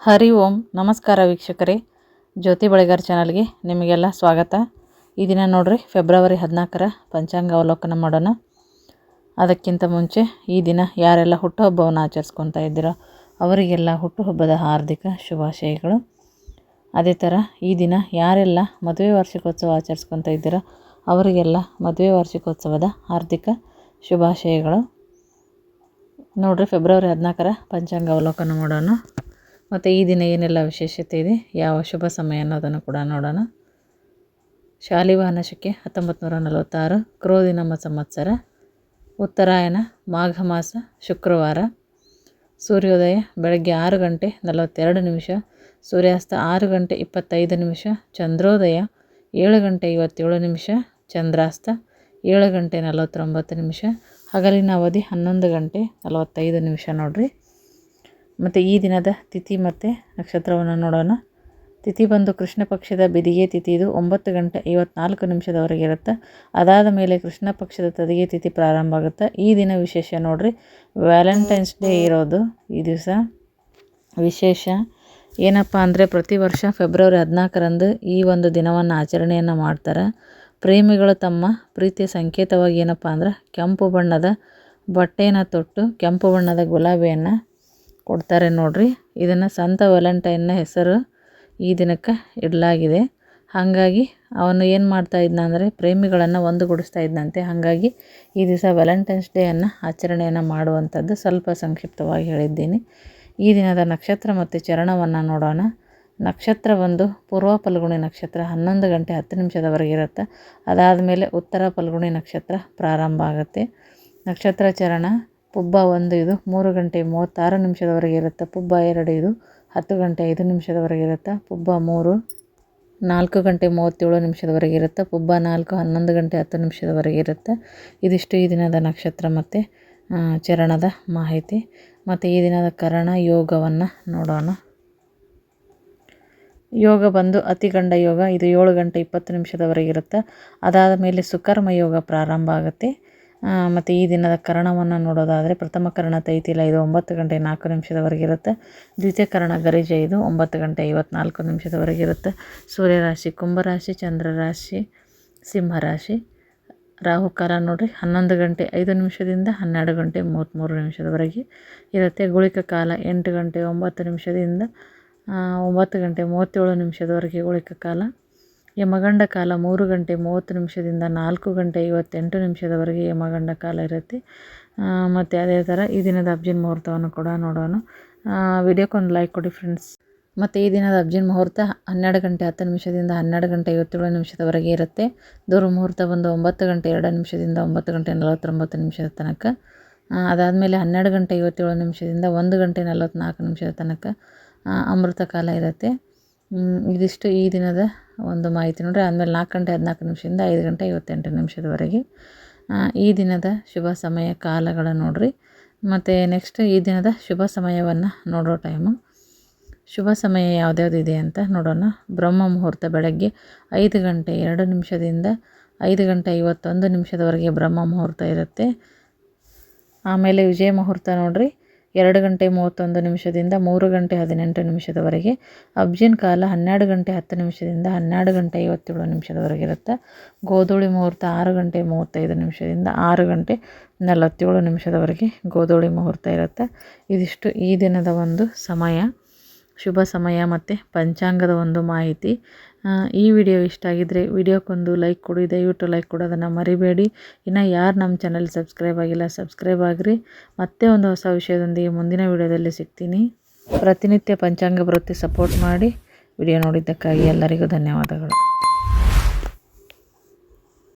ಹರಿ ಓಂ ನಮಸ್ಕಾರ ವೀಕ್ಷಕರೇ, ಜ್ಯೋತಿ ಬಳೆಗಾರ್ ಚಾನಲ್ಗೆ ನಿಮಗೆಲ್ಲ ಸ್ವಾಗತ. ಈ ದಿನ ನೋಡ್ರಿ ಫೆಬ್ರವರಿ 14ರ ಪಂಚಾಂಗ ಅವಲೋಕನ ಮಾಡೋಣ. ಅದಕ್ಕಿಂತ ಮುಂಚೆ ಈ ದಿನ ಯಾರೆಲ್ಲ ಹುಟ್ಟುಹಬ್ಬವನ್ನು ಆಚರಿಸ್ಕೊತಾ ಇದ್ದೀರೋ ಅವರಿಗೆಲ್ಲ ಹುಟ್ಟುಹಬ್ಬದ ಹಾರ್ದಿಕ ಶುಭಾಶಯಗಳು. ಅದೇ ಥರ ಈ ದಿನ ಯಾರೆಲ್ಲ ಮದುವೆ ವಾರ್ಷಿಕೋತ್ಸವ ಆಚರಿಸ್ಕೊತಾ ಇದ್ದೀರೋ ಅವರಿಗೆಲ್ಲ ಮದುವೆ ವಾರ್ಷಿಕೋತ್ಸವದ ಹಾರ್ದಿಕ ಶುಭಾಶಯಗಳು. ನೋಡ್ರಿ ಫೆಬ್ರವರಿ 14ರ ಪಂಚಾಂಗ ಅವಲೋಕನ ಮಾಡೋಣ. ಮತ್ತು ಈ ದಿನ ಏನೆಲ್ಲ ವಿಶೇಷತೆ ಇದೆ, ಯಾವ ಶುಭ ಸಮಯ ಅನ್ನೋದನ್ನು ಕೂಡ ನೋಡೋಣ. ಶಾಲಿವಾಹನ ಶಕೆ 1946, ಕ್ರೋಧಿನಾಮ ಸಂವತ್ಸರ, ಉತ್ತರಾಯಣ, ಮಾಘ ಮಾಸ, ಶುಕ್ರವಾರ. ಸೂರ್ಯೋದಯ ಬೆಳಗ್ಗೆ 6 ಗಂಟೆ 42 ನಿಮಿಷ, ಸೂರ್ಯಾಸ್ತ 6 ಗಂಟೆ 25 ನಿಮಿಷ, ಚಂದ್ರೋದಯ 7 ಗಂಟೆ 57 ನಿಮಿಷ, ಚಂದ್ರಾಸ್ತ 7 ಗಂಟೆ 49 ನಿಮಿಷ, ಹಗಲಿನ ಅವಧಿ 11 ಗಂಟೆ 45 ನಿಮಿಷ ನೋಡ್ರಿ. ಮತ್ತು ಈ ದಿನದ ತಿಥಿ ಮತ್ತು ನಕ್ಷತ್ರವನ್ನು ನೋಡೋಣ. ತಿಥಿ ಬಂದು ಕೃಷ್ಣ ಪಕ್ಷದ ಬಿದಿಗೆ ತಿಥಿ, ಇದು 9 ಗಂಟೆ 54 ನಿಮಿಷದವರೆಗೆ ಇರುತ್ತೆ. ಅದಾದ ಮೇಲೆ ಕೃಷ್ಣ ಪಕ್ಷದ ತದಿಗೆ ತಿಥಿ ಪ್ರಾರಂಭ ಆಗುತ್ತೆ. ಈ ದಿನ ವಿಶೇಷ ನೋಡ್ರಿ, ವ್ಯಾಲೆಂಟೈನ್ಸ್ ಡೇ ಇರೋದು ಈ ದಿವಸ ವಿಶೇಷ. ಏನಪ್ಪ ಅಂದರೆ ಪ್ರತಿ ವರ್ಷ ಫೆಬ್ರವರಿ 14ರಂದು ಈ ಒಂದು ದಿನವನ್ನು ಆಚರಣೆಯನ್ನು ಮಾಡ್ತಾರೆ. ಪ್ರೇಮಿಗಳು ತಮ್ಮ ಪ್ರೀತಿಯ ಸಂಕೇತವಾಗಿ ಏನಪ್ಪ ಅಂದ್ರೆ ಕೆಂಪು ಬಣ್ಣದ ಬಟ್ಟೆಯನ್ನು ತೊಟ್ಟು ಕೆಂಪು ಬಣ್ಣದ ಗುಲಾಬಿಯನ್ನು ಕೊಡ್ತಾರೆ ನೋಡ್ರಿ. ಇದನ್ನು ಸಂತ ವ್ಯಾಲೆಂಟೈನ್ನ ಹೆಸರು ಈ ದಿನಕ್ಕೆ ಇಡಲಾಗಿದೆ. ಹಾಗಾಗಿ ಅವನು ಏನು ಮಾಡ್ತಾ ಇದ್ನ ಅಂದರೆ ಪ್ರೇಮಿಗಳನ್ನು ಒಂದುಗೂಡಿಸ್ತಾ ಇದ್ದಂತೆ. ಹಾಗಾಗಿ ಈ ದಿವಸ ವ್ಯಾಲೆಂಟೈನ್ಸ್ ಡೇಯನ್ನು ಆಚರಣೆಯನ್ನು ಮಾಡುವಂಥದ್ದು ಸ್ವಲ್ಪ ಸಂಕ್ಷಿಪ್ತವಾಗಿ ಹೇಳಿದ್ದೀನಿ. ಈ ದಿನದ ನಕ್ಷತ್ರ ಮತ್ತು ಚರಣವನ್ನು ನೋಡೋಣ. ನಕ್ಷತ್ರ ಬಂದು ಪೂರ್ವ ಫಲ್ಗುಣಿ ನಕ್ಷತ್ರ 11 ಗಂಟೆ 10 ನಿಮಿಷದವರೆಗೆ ಇರುತ್ತೆ. ಅದಾದ ಮೇಲೆ ಉತ್ತರ ಫಲ್ಗುಣಿ ನಕ್ಷತ್ರ ಪ್ರಾರಂಭ ಆಗುತ್ತೆ. ನಕ್ಷತ್ರ ಚರಣ ಪುಬ್ಬ 1 ಇದು 3 ಗಂಟೆ 36 ನಿಮಿಷದವರೆಗೆ ಇರುತ್ತೆ. ಪುಬ್ಬ 2 ಇದು 10 ಗಂಟೆ 5 ನಿಮಿಷದವರೆಗೆ ಇರುತ್ತೆ. ಪುಬ್ಬ 3 4 ಗಂಟೆ 37 ನಿಮಿಷದವರೆಗೆ ಇರುತ್ತೆ. ಪುಬ್ಬ 4 11 ಗಂಟೆ 10 ನಿಮಿಷದವರೆಗೆ ಇರುತ್ತೆ. ಇದಿಷ್ಟು ಈ ದಿನದ ನಕ್ಷತ್ರ ಮತ್ತು ಚರಣದ ಮಾಹಿತಿ. ಮತ್ತು ಈ ದಿನದ ಕರಣ ಯೋಗವನ್ನು ನೋಡೋಣ. ಯೋಗ ಬಂದು ಅತಿಗಂಡ ಯೋಗ, ಇದು 7 ಗಂಟೆ 20 ನಿಮಿಷದವರೆಗೆ ಇರುತ್ತೆ. ಅದಾದ ಮೇಲೆ ಸುಕರ್ಮ ಯೋಗ ಪ್ರಾರಂಭ ಆಗುತ್ತೆ. ಮತ್ತು ಈ ದಿನದ ಕರಣವನ್ನು ನೋಡೋದಾದರೆ ಪ್ರಥಮ ಕರಣ ತೈತಿಲ, ಇದು 9 ಗಂಟೆ 4 ನಿಮಿಷದವರೆಗೆ ಇರುತ್ತೆ. ದ್ವಿತೀಯ ಕರಣ ಗರಿಜ, ಇದು 9 ಗಂಟೆ 54 ನಿಮಿಷದವರೆಗೆ ಇರುತ್ತೆ. ಸೂರ್ಯರಾಶಿ ಕುಂಭರಾಶಿ, ಚಂದ್ರರಾಶಿ ಸಿಂಹರಾಶಿ. ರಾಹುಕಾಲ ನೋಡಿರಿ 11 ಗಂಟೆ 5 ನಿಮಿಷದಿಂದ 12 ಗಂಟೆ 33 ನಿಮಿಷದವರೆಗೆ ಇರುತ್ತೆ. ಗುಳಿಕ ಕಾಲ 8 ಗಂಟೆ 9 ನಿಮಿಷದಿಂದ 9 ಗಂಟೆ 37 ನಿಮಿಷದವರೆಗೆ ಗುಳಿಕ ಕಾಲ. ಯಮಗಂಡ ಕಾಲ 3 ಗಂಟೆ 30 ನಿಮಿಷದಿಂದ 4 ಗಂಟೆ 58 ನಿಮಿಷದವರೆಗೆ ಯಮಗಂಡ ಕಾಲ ಇರುತ್ತೆ. ಮತ್ತು ಅದೇ ಥರ ಈ ದಿನದ ಅಬ್ಜಿನ್ ಮುಹೂರ್ತವನ್ನು ಕೂಡ ನೋಡೋಣ. ವಿಡಿಯೋಕ್ಕೊಂದು ಲೈಕ್ ಕೊಡಿ ಫ್ರೆಂಡ್ಸ್. ಮತ್ತು ಈ ದಿನದ ಅಬ್ಜಿನ್ ಮುಹೂರ್ತ 12 ಗಂಟೆ 10 ನಿಮಿಷದಿಂದ 12 ಗಂಟೆ 57 ನಿಮಿಷದವರೆಗೆ ಇರುತ್ತೆ. ದುರ್ ಮುಹೂರ್ತ ಬಂದು 9 ಗಂಟೆ 2 ನಿಮಿಷದಿಂದ 9 ಗಂಟೆ 49 ನಿಮಿಷದ ತನಕ. ಅದಾದಮೇಲೆ 12 ಗಂಟೆ 57 ನಿಮಿಷದಿಂದ 1 ಗಂಟೆ 44 ನಿಮಿಷದ ತನಕ ಅಮೃತ ಕಾಲ ಇರುತ್ತೆ. ಇದಿಷ್ಟು ಈ ದಿನದ ಒಂದು ಮಾಹಿತಿ ನೋಡ್ರಿ. ಆದಮೇಲೆ 4 ಗಂಟೆ 14 ನಿಮಿಷದಿಂದ 5 ಗಂಟೆ 58 ನಿಮಿಷದವರೆಗೆ ಈ ದಿನದ ಶುಭ ಸಮಯ ಕಾಲಗಳ ನೋಡ್ರಿ. ಮತ್ತು ನೆಕ್ಸ್ಟ್ ಈ ದಿನದ ಶುಭ ಸಮಯವನ್ನು ನೋಡೋ ಟೈಮು. ಶುಭ ಸಮಯ ಯಾವ್ದ್ಯಾವ್ದು ಇದೆ ಅಂತ ನೋಡೋಣ. ಬ್ರಹ್ಮ ಮುಹೂರ್ತ ಬೆಳಗ್ಗೆ 5 ಗಂಟೆ 2 ನಿಮಿಷದಿಂದ 5 ಗಂಟೆ 51 ನಿಮಿಷದವರೆಗೆ ಬ್ರಹ್ಮ ಮುಹೂರ್ತ ಇರುತ್ತೆ. ಆಮೇಲೆ ವಿಜಯ ಮುಹೂರ್ತ ನೋಡ್ರಿ 2 ಗಂಟೆ 31 ನಿಮಿಷದಿಂದ 3 ಗಂಟೆ 18 ನಿಮಿಷದವರೆಗೆ. ಅಬ್ಜಿನ್ ಕಾಲ 12 ಗಂಟೆ 10 ನಿಮಿಷದಿಂದ 12 ಗಂಟೆ 57 ನಿಮಿಷದವರೆಗೆ ಇರುತ್ತೆ. ಗೋಧೂಳಿ ಮುಹೂರ್ತ 6 ಗಂಟೆ 35 ನಿಮಿಷದಿಂದ 6 ಗಂಟೆ 47 ನಿಮಿಷದವರೆಗೆ ಗೋಧೂಳಿ ಮುಹೂರ್ತ ಇರುತ್ತೆ. ಇದಿಷ್ಟು ಈ ದಿನದ ಒಂದು ಸಮಯ, ಶುಭ ಸಮಯ ಮತ್ತು ಪಂಚಾಂಗದ ಒಂದು ಮಾಹಿತಿ. ಈ ವಿಡಿಯೋ ಇಷ್ಟ ಆಗಿದ್ದರೆ ವಿಡಿಯೋಕ್ಕೊಂದು ಲೈಕ್ ಕೊಡಿ, ದಯವಿಟ್ಟು ಲೈಕ್ ಕೊಡೋದನ್ನು ಮರಿಬೇಡಿ. ಇನ್ನು ಯಾರು ನಮ್ಮ ಚಾನಲ್ ಸಬ್ಸ್ಕ್ರೈಬ್ ಆಗಿಲ್ಲ ಸಬ್ಸ್ಕ್ರೈಬ್ ಆಗಿರಿ. ಮತ್ತೆ ಒಂದು ಹೊಸ ವಿಷಯದೊಂದಿಗೆ ಮುಂದಿನ ವಿಡಿಯೋದಲ್ಲಿ ಸಿಗ್ತೀನಿ. ಪ್ರತಿನಿತ್ಯ ಪಂಚಾಂಗ ಬರುತ್ತೆ, ಸಪೋರ್ಟ್ ಮಾಡಿ. ವಿಡಿಯೋ ನೋಡಿದ್ದಕ್ಕಾಗಿ ಎಲ್ಲರಿಗೂ ಧನ್ಯವಾದಗಳು.